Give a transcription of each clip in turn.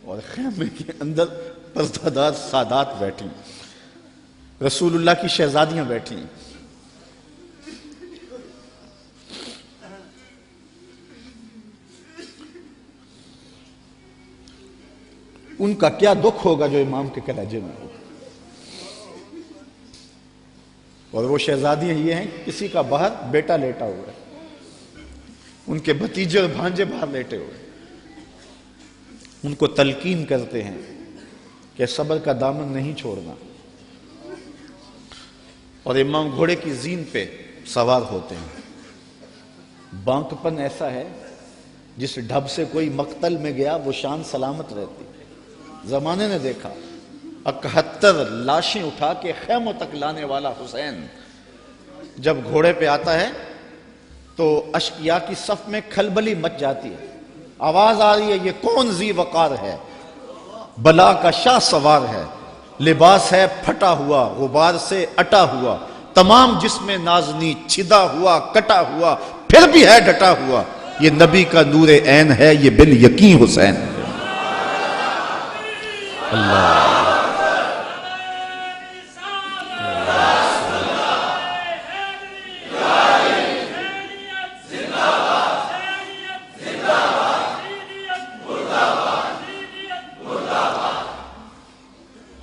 اور خیمے کے اندر پردہ دار سادات بیٹھی، رسول اللہ کی شہزادیاں بیٹھی، ان کا کیا دکھ ہوگا جو امام کے کلیجے میں ہوگا۔ اور وہ شہزادیاں یہ ہیں، کسی کا باہر بیٹا لیٹا ہوا ہے، ان کے بھتیجے اور بھانجے باہر لیٹے ہوئے، ان کو تلقین کرتے ہیں کہ صبر کا دامن نہیں چھوڑنا، اور امام گھوڑے کی زین پہ سوار ہوتے ہیں۔ بانکپن ایسا ہے جس ڈھب سے کوئی مقتل میں گیا وہ شان سلامت رہتی۔ زمانے نے دیکھا 71 لاشیں اٹھا کے خیموں تک لانے والا حسین جب گھوڑے پہ آتا ہے تو اشقیاء کی صف میں کھلبلی مچ جاتی ہے، آواز آ رہی ہے یہ کون ذی وقار ہے، بلا کا شاہ سوار ہے، لباس ہے پھٹا ہوا غبار سے اٹا ہوا، تمام جسم نازنی چھدا ہوا کٹا ہوا، پھر بھی ہے ڈٹا ہوا، یہ نبی کا نور عین ہے، یہ بال یقین حسین ہے۔ اللہ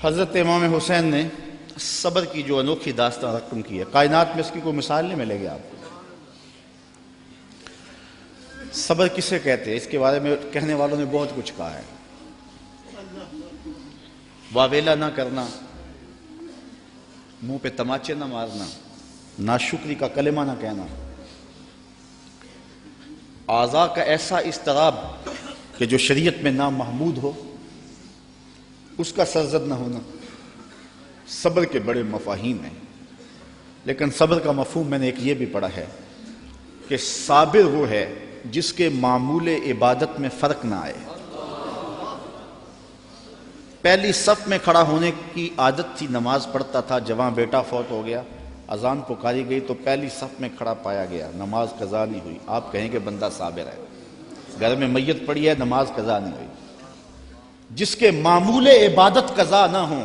حضرت امام حسین نے صبر کی جو انوکھی داستان رقم کی ہے، کائنات میں اس کی کوئی مثال نہیں ملے گی آپ کو۔ صبر کسے کہتے ہیں اس کے بارے میں کہنے والوں نے بہت کچھ کہا ہے۔ واویلا نہ کرنا، منہ پہ تماچے نہ مارنا، ناشکری کا کلمہ نہ کہنا، اعضاء کا ایسا اضطراب کہ جو شریعت میں نامحمود ہو اس کا سرزد نہ ہونا، صبر کے بڑے مفاہیم ہیں۔ لیکن صبر کا مفہوم میں نے ایک یہ بھی پڑھا ہے کہ صابر وہ ہے جس کے معمول عبادت میں فرق نہ آئے۔ پہلی صف میں کھڑا ہونے کی عادت تھی، نماز پڑھتا تھا، جوان بیٹا فوت ہو گیا، اذان پکاری گئی تو پہلی صف میں کھڑا پایا گیا، نماز قضا نہیں ہوئی، آپ کہیں کہ بندہ صابر ہے۔ گھر میں میت پڑی ہے، نماز قضا نہیں ہوئی، جس کے معمول عبادت قضا نہ ہوں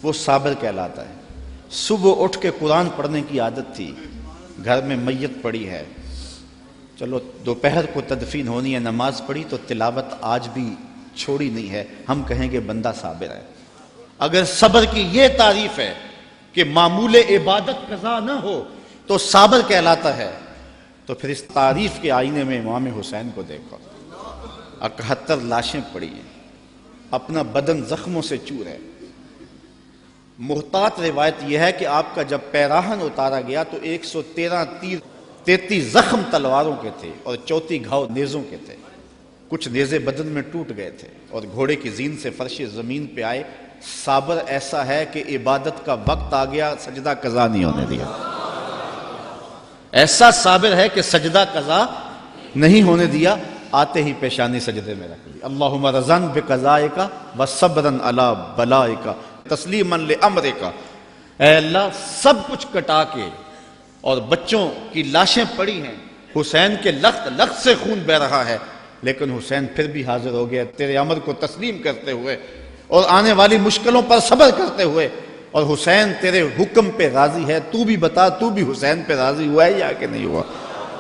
وہ صابر کہلاتا ہے۔ صبح اٹھ کے قرآن پڑھنے کی عادت تھی، گھر میں میت پڑی ہے، چلو دوپہر کو تدفین ہونی ہے، نماز پڑھی تو تلاوت آج بھی چھوڑی نہیں ہے، ہم کہیں گے بندہ صابر ہے۔ اگر صبر کی یہ تعریف ہے کہ معمول عبادت قضا نہ ہو تو صابر کہلاتا ہے، تو پھر اس تعریف کے آئینے میں امام حسین کو دیکھو، 71 لاشیں پڑی ہیں، اپنا بدن زخموں سے چور ہے۔ محتاط روایت یہ ہے کہ آپ کا جب پیراہن اتارا گیا تو 113 تیر، 33 زخم تلواروں کے تھے اور 34 گھاؤ نیزوں کے تھے، کچھ نیزے بدن میں ٹوٹ گئے تھے، اور گھوڑے کی زین سے فرش زمین پہ آئے۔ صابر ایسا ہے کہ عبادت کا وقت آ گیا، سجدہ قضا نہیں ہونے دیا، ایسا صابر ہے کہ سجدہ قضا نہیں ہونے دیا، آتے ہی پیشانی سجدے میں رکھ دی، اللہم رضن بقضائک وصبرن علی بلائک تسلیما لامرک، اے اللہ سب کچھ کٹا کے، اور بچوں کی لاشیں پڑی ہیں، حسین کے لخت لخت سے خون بہ رہا ہے، لیکن حسین پھر بھی حاضر ہو گیا تیرے امر کو تسلیم کرتے ہوئے اور آنے والی مشکلوں پر صبر کرتے ہوئے، اور حسین تیرے حکم پہ راضی ہے، تو بھی بتا تو بھی حسین پہ راضی ہوا ہے یا کہ نہیں ہوا؟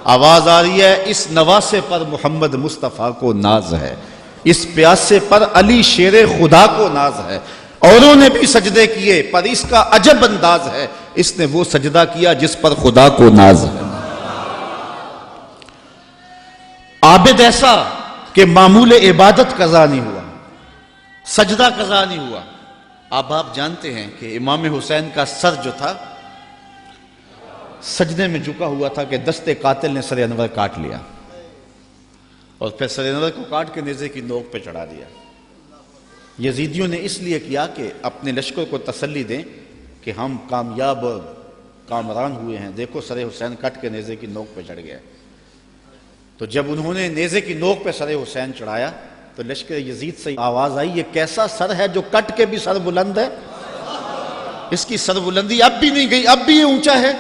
آواز آ رہی ہے اس نواسے پر محمد مصطفیٰ کو ناز ہے، اس پیاسے پر علی شیر خدا کو ناز ہے، اوروں نے بھی سجدے کیے پر اس کا عجب انداز ہے، اس نے وہ سجدہ کیا جس پر خدا کو ناز ہے۔ عابد ایسا کہ معمول عبادت قضا نہیں ہوا، سجدہ قضا نہیں ہوا۔ آپ جانتے ہیں کہ امام حسین کا سر جو تھا سجدے میں جھکا ہوا تھا کہ دست قاتل نے سر انور کاٹ لیا، اور پھر سر انور کو کاٹ کے نیزے کی نوک پہ چڑھا دیا۔ یزیدیوں نے اس لیے کیا کہ اپنے لشکر کو تسلی دیں کہ ہم کامیاب اور کامران ہوئے ہیں، دیکھو سر حسین کٹ کے نیزے کی نوک پہ چڑھ گیا۔ تو جب انہوں نے نیزے کی نوک پہ سر حسین چڑھایا تو لشکر یزید سے آواز آئی یہ کیسا سر ہے جو کٹ کے بھی سر بلند ہے، اس کی سر بلندی اب بھی نہیں گئی، اب بھی یہ اونچا ہے۔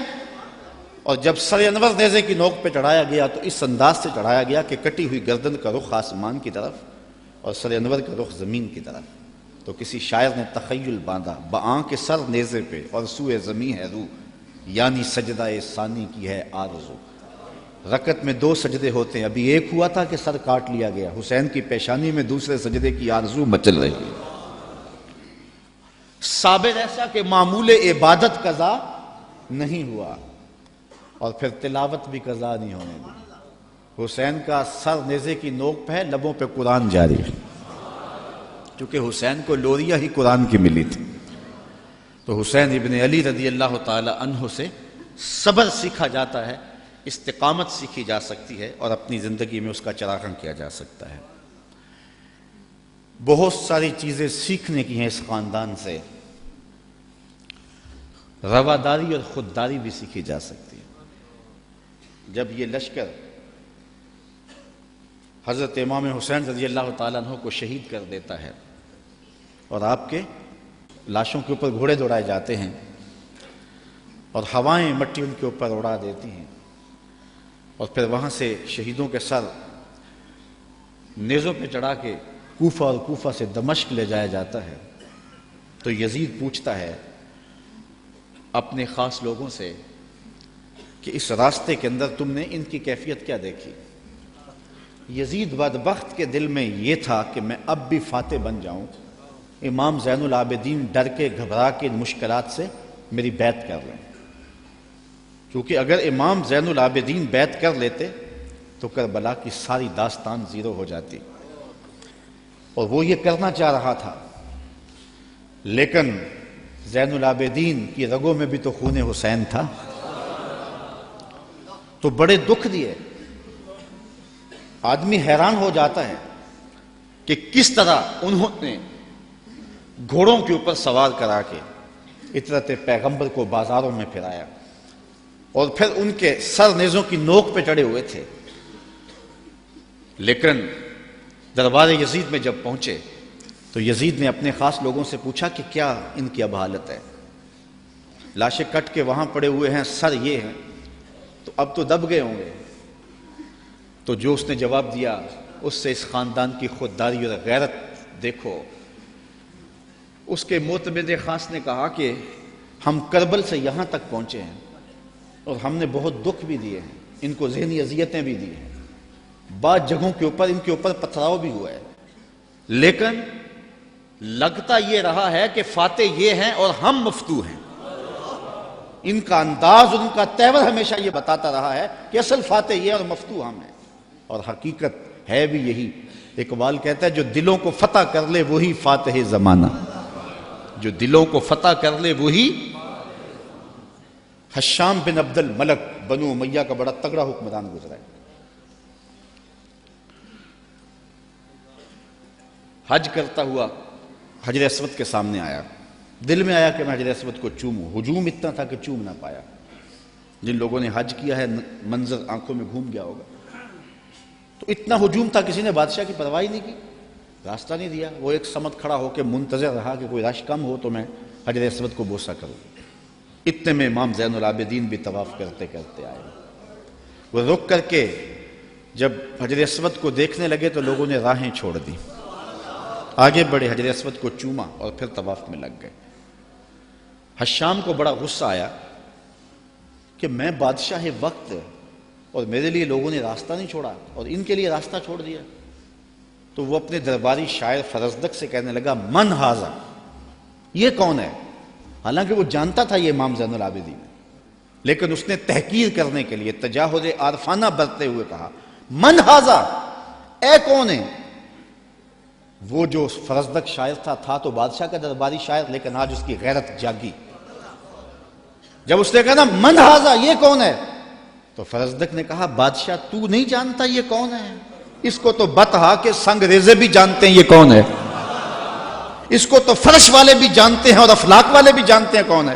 اور جب سر انور نیزے کی نوک پہ چڑھایا گیا تو اس انداز سے چڑھایا گیا کہ کٹی ہوئی گردن کا رخ آسمان کی طرف، اور سر انور کا رخ زمین کی طرف۔ تو کسی شاعر نے تخیل باندھا، بآں کے سر نیزے پہ اور سوئے زمیں ہے رو، یعنی سجدہ ثانی کی ہے آرزو۔ رکعت میں 2 سجدے ہوتے ہیں، ابھی ایک ہوا تھا کہ سر کاٹ لیا گیا، حسین کی پیشانی میں دوسرے سجدے کی آرزو مچل رہی ہے۔ صابر ایسا کہ معمول عبادت قضا نہیں ہوا، اور پھر تلاوت بھی قضا نہیں ہونے دی۔ حسین کا سر نیزے کی نوک پہ ہے، لبوں پہ قرآن جاری ہے، کیونکہ حسین کو لوریاں ہی قرآن کی ملی تھی۔ تو حسین ابن علی رضی اللہ تعالی عنہ سے صبر سیکھا جاتا ہے، استقامت سیکھی جا سکتی ہے، اور اپنی زندگی میں اس کا چراغاں کیا جا سکتا ہے۔ بہت ساری چیزیں سیکھنے کی ہیں اس خاندان سے، رواداری اور خودداری بھی سیکھی جا سکتی ہے۔ جب یہ لشکر حضرت امام حسین رضی اللہ تعالیٰ عنہ کو شہید کر دیتا ہے، اور آپ کے لاشوں کے اوپر گھوڑے دوڑائے جاتے ہیں، اور ہوائیں مٹی ان کے اوپر اڑا دیتی ہیں، اور پھر وہاں سے شہیدوں کے سر نیزوں پہ چڑھا کے کوفہ اور کوفہ سے دمشق لے جایا جاتا ہے، تو یزید پوچھتا ہے اپنے خاص لوگوں سے کہ اس راستے کے اندر تم نے ان کی کیفیت کیا دیکھی؟ یزید بدبخت کے دل میں یہ تھا کہ میں اب بھی فاتح بن جاؤں، امام زین العابدین ڈر کے گھبرا کے ان مشکلات سے میری بیعت کر لیں، کیونکہ اگر امام زین العابدین بیعت کر لیتے تو کربلا کی ساری داستان زیرو ہو جاتی، اور وہ یہ کرنا چاہ رہا تھا، لیکن زین العابدین کی رگوں میں بھی تو خون حسین تھا، تو بڑے دکھ دیے۔ آدمی حیران ہو جاتا ہے کہ کس طرح انہوں نے گھوڑوں کے اوپر سوار کرا کے اطرت پیغمبر کو بازاروں میں پھرایا، اور پھر ان کے سر نیزوں کی نوک پہ چڑھے ہوئے تھے، لیکن دربار یزید میں جب پہنچے تو یزید نے اپنے خاص لوگوں سے پوچھا کہ کیا ان کی اب حالت ہے؟ لاشیں کٹ کے وہاں پڑے ہوئے ہیں، سر یہ ہیں، تو اب تو دب گئے ہوں گے۔ تو جو اس نے جواب دیا، اس سے اس خاندان کی خودداری اور غیرت دیکھو۔ اس کے معتمد خاص نے کہا کہ ہم کربل سے یہاں تک پہنچے ہیں، اور ہم نے بہت دکھ بھی دیے ہیں، ان کو ذہنی اذیتیں بھی دی ہیں، بعض جگہوں کے اوپر ان کے اوپر پتھراؤ بھی ہوا ہے، لیکن لگتا یہ رہا ہے کہ فاتح یہ ہیں اور ہم مفتوح ہیں۔ ان کا انداز اور ان کا تیور ہمیشہ یہ بتاتا رہا ہے کہ اصل فاتح یہ اور مفتوح ہم ہیں، اور حقیقت ہے بھی یہی۔ اقبال کہتا ہے جو دلوں کو فتح کر لے وہی فاتح زمانہ، جو دلوں کو فتح کر لے وہی۔ حشام بن عبد الملک بنو امیہ کا بڑا تگڑا حکمران گزرا ہے، حج کرتا ہوا حجر اسود کے سامنے آیا، دل میں آیا کہ میں حجر اسود کو چوموں، ہجوم اتنا تھا کہ چوم نہ پایا۔ جن لوگوں نے حج کیا ہے منظر آنکھوں میں گھوم گیا ہوگا، تو اتنا ہجوم تھا کسی نے بادشاہ کی پرواہ نہیں کی، راستہ نہیں دیا، وہ ایک سمت کھڑا ہو کے منتظر رہا کہ کوئی رش کم ہو تو میں حجر اسود کو بوسہ کروں۔ اتنے میں امام زین العابدین بھی طواف کرتے کرتے آئے، وہ رک کر کے جب حجر اسود کو دیکھنے لگے تو لوگوں نے راہیں چھوڑ دی، آگے بڑھے، حجر اسود کو چوما اور پھر طواف میں لگ گئے۔ حشام کو بڑا غصہ آیا کہ میں بادشاہ وقت اور میرے لیے لوگوں نے راستہ نہیں چھوڑا اور ان کے لیے راستہ چھوڑ دیا۔ تو وہ اپنے درباری شاعر فرزدق سے کہنے لگا من ھذا، یہ کون ہے؟ حالانکہ وہ جانتا تھا یہ امام زین العابدین ہے، لیکن اس نے تحقیر کرنے کے لیے تجاہل عارفانہ برتتے ہوئے کہا من ھذا، اے کون ہے؟ وہ جو فرزدق شاعر تھا تو بادشاہ کا درباری شاعر، لیکن آج اس کی غیرت جاگی۔ جب اس نے کہا نا من ھذا، یہ کون ہے، تو فرزدق نے کہا بادشاہ تو نہیں جانتا یہ کون ہے؟ اس کو تو بتہا کہ سنگ ریزے بھی جانتے ہیں یہ کون ہے، اس کو تو فرش والے بھی جانتے ہیں اور افلاک والے بھی جانتے ہیں کون ہے۔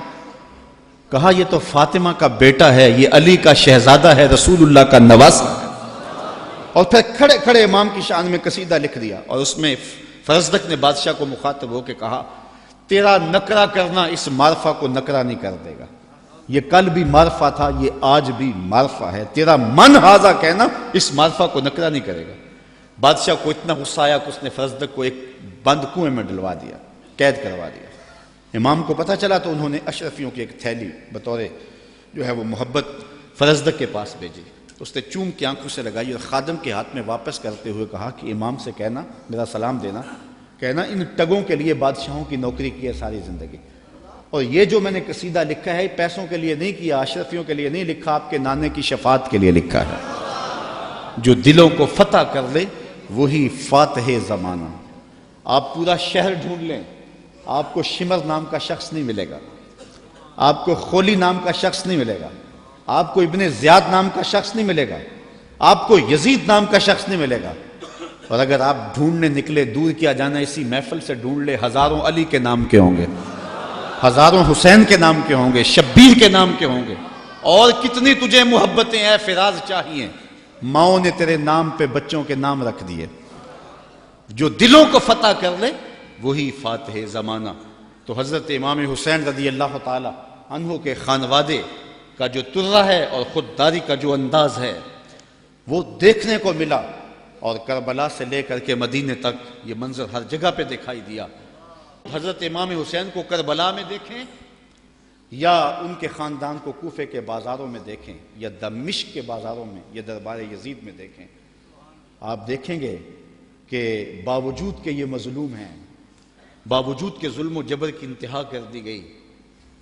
کہا یہ تو فاطمہ کا بیٹا ہے، یہ علی کا شہزادہ ہے، رسول اللہ کا نواسہ ہے۔ اور پھر کھڑے کھڑے امام کی شان میں قصیدہ لکھ دیا، اور اس میں فرزدق نے بادشاہ کو مخاطب ہو کے کہا تیرا نکرہ کرنا اس معرفہ کو نکرہ نہیں کر دے گا، یہ کل بھی معرفہ تھا، یہ آج بھی معرفہ ہے، تیرا من ھذا کہنا اس معرفہ کو نکرہ نہیں کرے گا۔ بادشاہ کو اتنا غصہ آیا کہ اس نے فرزدق کو ایک بند کنویں میں ڈلوا دیا، قید کروا دیا۔ امام کو پتہ چلا تو انہوں نے اشرفیوں کی ایک تھیلی بطور جو ہے وہ محبت فرزدق کے پاس بھیجی۔ اس نے چوم کی آنکھوں سے لگائی اور خادم کے ہاتھ میں واپس کرتے ہوئے کہا کہ امام سے کہنا، میرا سلام دینا، کہنا ان ٹگوں کے لیے بادشاہوں کی نوکری کی ہے ساری زندگی، اور یہ جو میں نے قصیدہ لکھا ہے پیسوں کے لیے نہیں کیا، اشرفیوں کے لیے نہیں لکھا، آپ کے نانے کی شفاعت کے لیے لکھا ہے۔ جو دلوں کو فتح کر لے وہی فاتح زمانہ۔ آپ پورا شہر ڈھونڈ لیں، آپ کو شمر نام کا شخص نہیں ملے گا، آپ کو خولی نام کا شخص نہیں ملے گا، آپ کو ابن زیاد نام کا شخص نہیں ملے گا، آپ کو یزید نام کا شخص نہیں ملے گا۔ اور اگر آپ ڈھونڈنے نکلے، دور کیا جانا، اسی محفل سے ڈھونڈ لے، ہزاروں علی کے نام کے ہوں گے، ہزاروں حسین کے نام کے ہوں گے، شبیر کے نام کے ہوں گے، اور کتنی تجھے محبتیں اے فراز چاہیے، ماؤں نے تیرے نام پہ بچوں کے نام رکھ دیے۔ جو دلوں کو فتح کر لے وہی فاتح زمانہ۔ تو حضرت امام حسین رضی اللہ تعالی عنہ کے خانوادے کا جو ترہ ہے اور خودداری کا جو انداز ہے وہ دیکھنے کو ملا، اور کربلا سے لے کر کے مدینے تک یہ منظر ہر جگہ پہ دکھائی دیا۔ حضرت امام حسین کو کربلا میں دیکھیں یا ان کے خاندان کو کوفے کے بازاروں میں دیکھیں یا دمشق کے بازاروں میں یا دربار یزید میں دیکھیں، آپ دیکھیں گے کہ باوجود کہ یہ مظلوم ہیں، باوجود کہ ظلم و جبر کی انتہا کر دی گئی،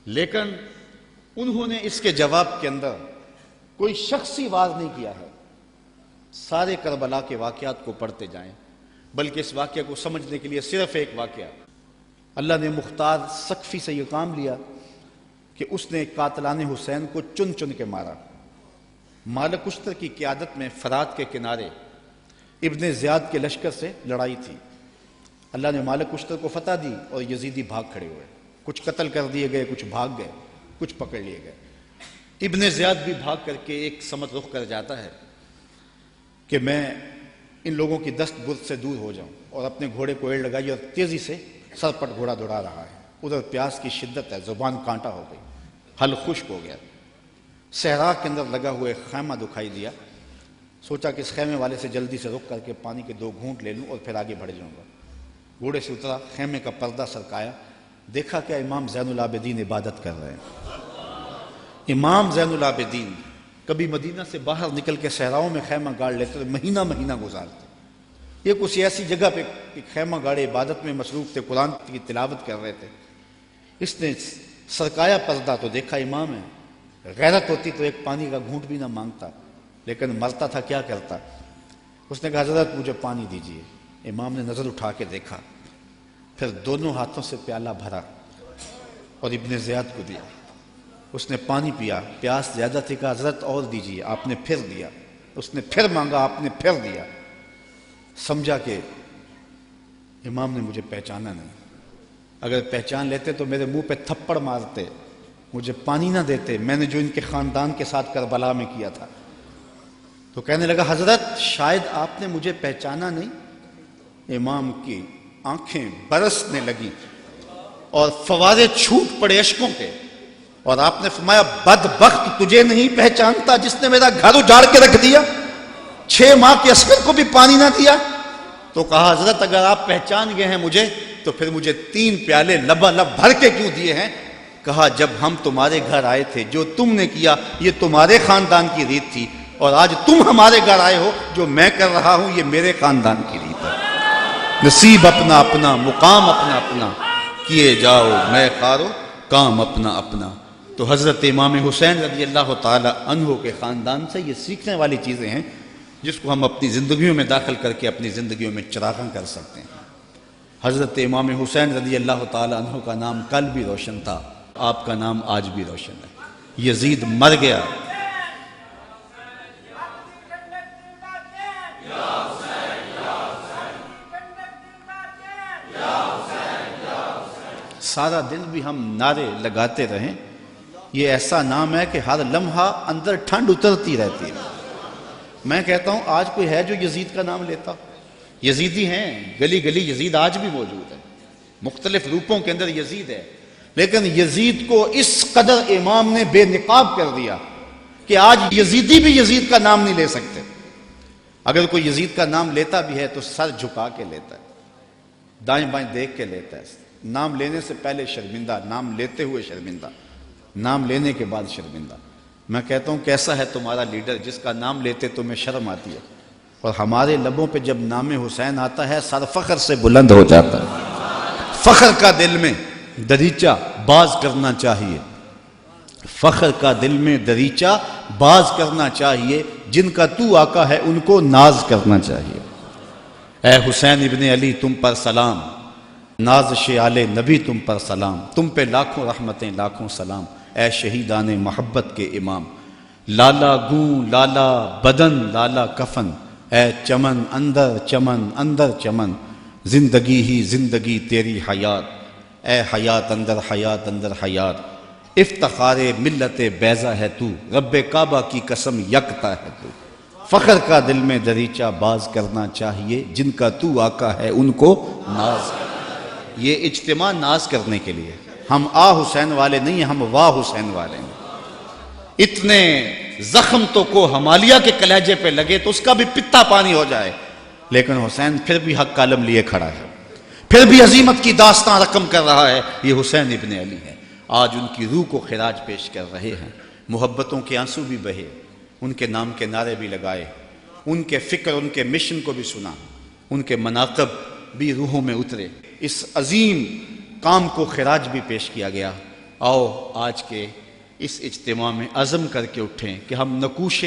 لیکن انہوں نے اس کے جواب کے اندر کوئی شخصی وار نہیں کیا ہے۔ سارے کربلا کے واقعات کو پڑھتے جائیں، بلکہ اس واقعہ کو سمجھنے کے لیے صرف ایک واقعہ، اللہ نے مختار سقفی سے یہ کام لیا کہ اس نے قاتلان حسین کو چن چن کے مارا۔ مالک اشتر کی قیادت میں فرات کے کنارے ابن زیاد کے لشکر سے لڑائی تھی، اللہ نے مالک اشتر کو فتح دی اور یزیدی بھاگ کھڑے ہوئے، کچھ قتل کر دیے گئے، کچھ بھاگ گئے، کچھ پکڑ لیے گئے۔ ابن زیاد بھی بھاگ کر کے ایک سمت رخ کر جاتا ہے کہ میں ان لوگوں کی دست برد سے دور ہو جاؤں، اور اپنے گھوڑے کو ایڑ لگائی اور تیزی سے سرپٹ گھوڑا دوڑا رہا ہے۔ ادھر پیاس کی شدت ہے، زبان کانٹا ہو گئی، حل خشک ہو گیا۔ صحرا کے اندر لگا ہوئے خیمہ دکھائی دیا، سوچا کہ اس خیمے والے سے جلدی سے رک کر کے پانی کے 2 گھونٹ لے لوں اور پھر آگے بڑھ جاؤں گا۔ گھوڑے سے اترا، خیمے کا پردہ سرکایا، دیکھا کہ امام زین العابدین عبادت کر رہے ہیں۔ امام زین العابدین کبھی مدینہ سے باہر نکل کے صحراؤں میں خیمہ گاڑ لیتے تھے، مہینہ مہینہ گزارتے۔ یہ کچھ ایسی جگہ پہ خیمہ گاڑے عبادت میں مصروف تھے، قرآن کی تلاوت کر رہے تھے۔ اس نے سرکایا پردہ تو دیکھا امام ہے، غیرت ہوتی تو ایک پانی کا گھونٹ بھی نہ مانگتا، لیکن مرتا تھا کیا کرتا۔ اس نے کہا حضرت مجھے پانی دیجیے۔ امام نے نظر اٹھا کے دیکھا، پھر دونوں ہاتھوں سے پیالہ بھرا اور ابن زیاد کو دیا۔ اس نے پانی پیا، پیاس زیادہ تھی، کہا حضرت اور دیجیے، آپ نے پھر دیا۔ اس نے پھر مانگا، آپ نے پھر دیا۔ سمجھا کہ امام نے مجھے پہچانا نہیں، اگر پہچان لیتے تو میرے منہ پہ تھپڑ مارتے، مجھے پانی نہ دیتے، میں نے جو ان کے خاندان کے ساتھ کربلا میں کیا تھا۔ تو کہنے لگا حضرت شاید آپ نے مجھے پہچانا نہیں۔ امام کی آنکھیں برسنے لگی اور فوارے چھوٹ پڑے اشکوں کے، اور آپ نے فرمایا بدبخت تجھے نہیں پہچانتا جس نے میرا گھر اجاڑ کے رکھ دیا، 6 ماہ کے عسکر کو بھی پانی نہ دیا۔ تو کہا حضرت اگر آپ پہچان گئے ہیں مجھے تو پھر مجھے 3 پیالے لبالب بھر کے کیوں دیے ہیں؟ کہا جب ہم تمہارے گھر آئے تھے جو تم نے کیا یہ تمہارے خاندان کی ریت تھی، اور آج تم ہمارے گھر آئے ہو جو میں کر رہا ہوں یہ میرے خاندان کی ریت ہے۔ نصیب اپنا اپنا، مقام اپنا اپنا، کیے جاؤ میں خارو کام اپنا اپنا۔ تو حضرت امام حسین رضی اللہ تعالی عنہ کے خاندان سے یہ سیکھنے والی چیزیں ہیں جس کو ہم اپنی زندگیوں میں داخل کر کے اپنی زندگیوں میں چراغاں کر سکتے ہیں۔ حضرت امام حسین رضی اللہ تعالی عنہ کا نام کل بھی روشن تھا، آپ کا نام آج بھی روشن ہے۔ یزید مر گیا، سارا دن بھی ہم نعرے لگاتے رہیں، یہ ایسا نام ہے کہ ہر لمحہ اندر ٹھنڈ اترتی رہتی ہے۔ میں کہتا ہوں آج کوئی ہے جو یزید کا نام لیتا؟ یزیدی ہیں، گلی گلی یزید آج بھی موجود ہے، مختلف روپوں کے اندر یزید ہے، لیکن یزید کو اس قدر امام نے بے نقاب کر دیا کہ آج یزیدی بھی یزید کا نام نہیں لے سکتے۔ اگر کوئی یزید کا نام لیتا بھی ہے تو سر جھکا کے لیتا ہے، دائیں بائیں دیکھ کے لیتا ہے، نام لینے سے پہلے شرمندہ، نام لیتے ہوئے شرمندہ، نام لینے کے بعد شرمندہ۔ میں کہتا ہوں کیسا ہے تمہارا لیڈر جس کا نام لیتے تمہیں شرم آتی ہے، اور ہمارے لبوں پہ جب نام حسین آتا ہے سر فخر سے بلند ہو جاتا ہے۔ فخر کا دل میں دریچہ باز کرنا چاہیے، فخر کا دل میں دریچہ باز کرنا چاہیے، جن کا تو آقا ہے ان کو ناز کرنا چاہیے۔ اے حسین ابن علی تم پر سلام، نازش آل نبی تم پر سلام، تم پہ لاکھوں رحمتیں لاکھوں سلام، اے شہیدان محبت کے امام۔ لالا گوں لالا بدن لالا کفن، اے چمن اندر چمن، زندگی ہی زندگی تیری حیات، اے حیات اندر حیات، افتخار ملت بیضا ہے تو، رب کعبہ کی قسم یکتا ہے تو۔ فخر کا دل میں دریچہ باز کرنا چاہیے، جن کا تو آقا ہے ان کو ناز۔ یہ اجتماع ناز کرنے کے لیے، ہم آ حسین والے نہیں ہیں، ہم واہ حسین والے ہیں۔ اتنے زخم تو کو ہمالیہ کے کلیجے پہ لگے تو اس کا بھی پتا پانی ہو جائے، لیکن حسین پھر بھی حق کا علم لیے کھڑا ہے، پھر بھی عظیمت کی داستان رقم کر رہا ہے۔ یہ حسین ابن علی ہے، آج ان کی روح کو خراج پیش کر رہے ہیں، محبتوں کے آنسو بھی بہے، ان کے نام کے نعرے بھی لگائے، ان کے فکر ان کے مشن کو بھی سنا، ان کے مناقب بھی روحوں میں اترے، اس عظیم کام کو خراج بھی پیش کیا گیا۔ آؤ آج کے اس اجتماع میں عزم کر کے اٹھیں کہ ہم نقوش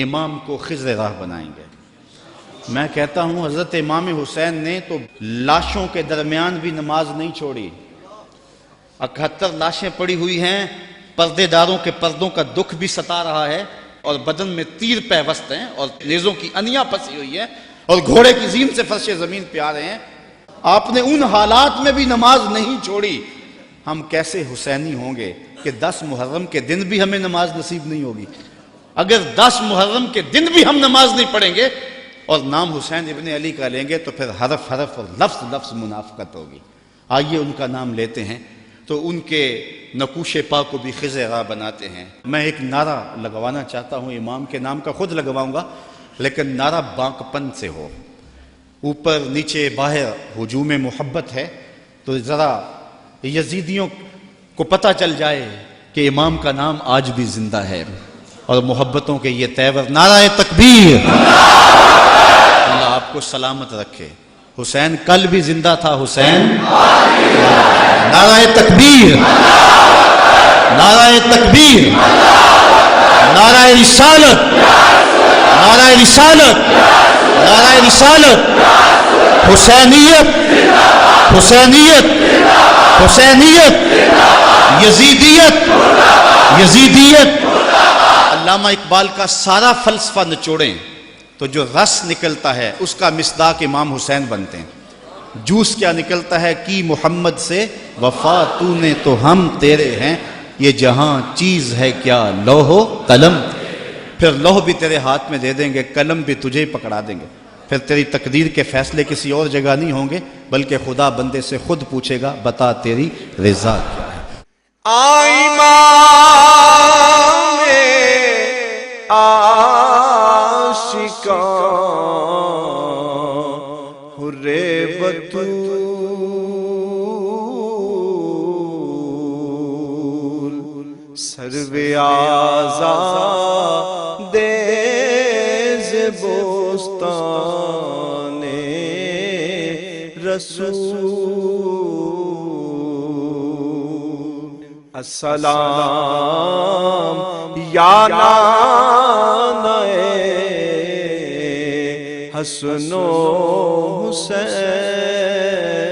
امام کو خضر راہ بنائیں گے۔ میں کہتا ہوں حضرت امام حسین نے تو لاشوں کے درمیان بھی نماز نہیں چھوڑی، 71 لاشیں پڑی ہوئی ہیں، پردے داروں کے پردوں کا دکھ بھی ستا رہا ہے، اور بدن میں تیر پیوست ہیں، اور نیزوں کی انیاں پھنسی ہوئی ہیں، اور گھوڑے کی زین سے فرش زمین پہ آ رہے ہیں۔ آپ نے ان حالات میں بھی نماز نہیں چھوڑی۔ ہم کیسے حسینی ہوں گے کہ 10 محرم کے دن بھی ہمیں نماز نصیب نہیں ہوگی؟ اگر 10 محرم کے دن بھی ہم نماز نہیں پڑھیں گے اور نام حسین ابن علی کا لیں گے تو پھر حرف حرف اور لفظ لفظ منافقت ہوگی۔ آئیے ان کا نام لیتے ہیں تو ان کے نقوش پا کو بھی خضر راہ بناتے ہیں۔ میں ایک نعرہ لگوانا چاہتا ہوں، امام کے نام کا خود لگواؤں گا، لیکن نعرہ بانک پن سے ہو، اوپر نیچے باہر ہجوم محبت ہے، تو ذرا یزیدیوں کو پتہ چل جائے کہ امام کا نام آج بھی زندہ ہے، اور محبتوں کے یہ تیور۔ نعرہ تکبیر! اللہ آپ کو سلامت رکھے۔ حسین کل بھی زندہ تھا، حسین۔ نعرہ تکبیر! نعرہ تکبیر! نعرہ رسالت! نعرہ رسالت! نعرہ رسالت! حسینیت! حسینیت! حسینیت! یزیدیت! یزیدیت! علامہ اقبال کا سارا فلسفہ نچوڑیں تو جو رس نکلتا ہے اس کا مصداق امام حسین بنتے ہیں۔ جوس کیا نکلتا ہے؟ کی محمد سے وفا تو نے تو ہم تیرے ہیں، یہ جہاں چیز ہے کیا لوح و قلم، پھر لوح بھی تیرے ہاتھ میں دے دیں گے، قلم بھی تجھے پکڑا دیں گے، پھر تیری تقدیر کے فیصلے کسی اور جگہ نہیں ہوں گے، بلکہ خدا بندے سے خود پوچھے گا بتا تیری رضا کیا ہے۔ سرو آزاد بوستان رسول، السلام یا نانائے حسن و حسین۔